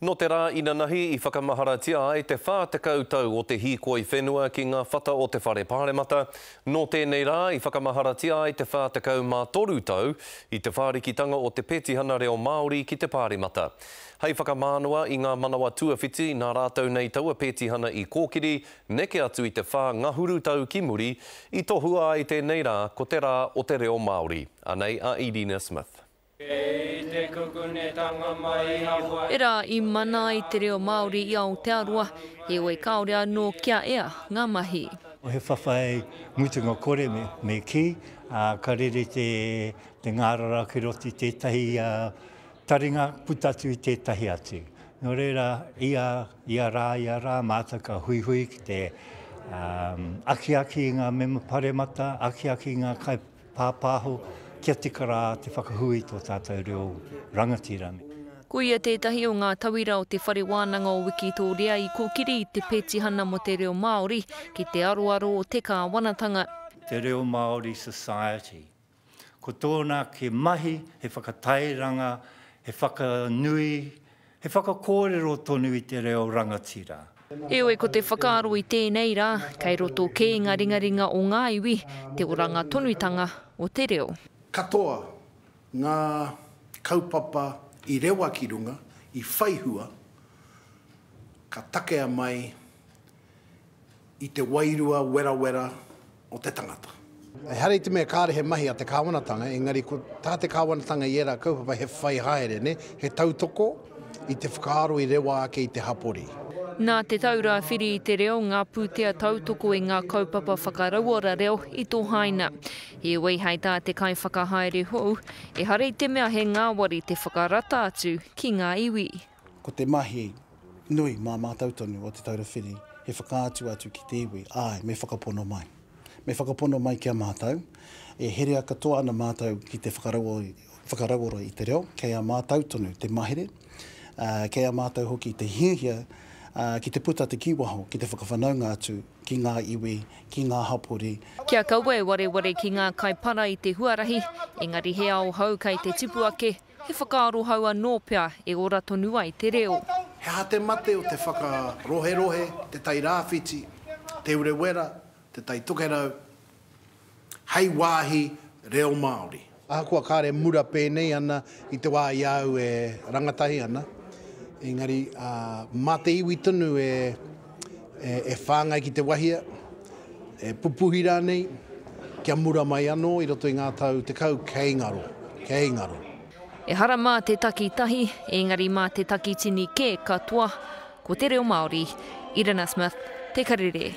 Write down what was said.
No te rā ina nahi I whakamaharatia ai te whātekau tau o te hīkoi whenua ki ngā whata o te whare pāremata. No tēnei rā I whakamaharatia ai te whātekau mā toru tau I te whārikitanga o te petihana reo Māori ki te pāremata. Hei whakamānua I ngā manawa tuawhiti nā rātau nei taua petihana I kōkiri, neke atu I te whā ngahuru tau ki muri, I tohua ai tēnei rā ko te rā o te reo Māori. Anei a Edina Smith. Era I mana I te reo Māori I Aotearoa, he oi kaore anō kia ea ngā mahi. O he whawhai mutunga kore me ki, ka rere te ngārara ki roti tētahi taringa putatu I tētahi atu. Nō reira, ia rā, mātaka hui ki te aki I ngā mema paremata, aki I ngā kai pāpāho, kia tika rā te whakahui tō tātou reo rangatira. Kuia tētahi o ngā tauira o te whare wānanga o Wikitoria I kōkiri I te petihana mo te reo Māori ki te aroaro o te kāwanatanga. Te reo Māori Society. Ko tōna ke mahi, he whakatairanga, he whakanui, he whakakōrero tonu I te reo rangatira. E oe ko te whakaaro I tēnei rā, kei roto kē ngā ringaringa o ngā iwi, te oranga tonuitanga o te reo. Katoa ngā kaupapa I rewa ki runga, I whaihua, ka takea mai I te wairua wera o te tangata. Hare te mea kāre he mahi a te kāwanatanga, engari ko tā te kāwanatanga I era kaupapa he whai haere, ne? He tautoko I te whakaaro I rewa ake I te hapori. Nā te taura whiri I te reo, ngā pūtea tautoko e ngā kaupapa whakarauara reo I tō haina. He wei hei tā te kai whakahaere hou, e hare te mea he ngāwari te whakarata atu ki ngā iwi. Ko te mahi nui mā mātautonu o te taura whiri, he whakaatu atu ki te iwi, ai, me whakapono mai. Me whakapono mai kia mātau, e herea katoa ana mātau ki te whakarauora I te reo, kei a mātautonu te mahere, kei a mātau hoki te hiahia, ki te puta te kiwaho, ki te whakawhanaunga atu, ki ngā iwi, ki ngā hapori. Kia kaue ware ki ngā kaipara I te huarahi, engari he ao hau kei te tipu ake, he whakaaro hau anō pea e ora tonua I te reo. He ha te mate o te whakarohe, te tai rāwhiti, te urewera, te tai tukerau, hei wāhi reo Māori. Ahakua kāre mura pēnei ana I te wā iau e rangatahi ana. Engari, mā te iwi tonu e whāngai ki te wahia, e pupuhira nei, kia mura mai anō I roto I ngā tau te kau kei ngaro. E hara mā te taki tahi, engari mā te taki tini ke katoa, ko te reo Māori, Edina Smith, Te Karere.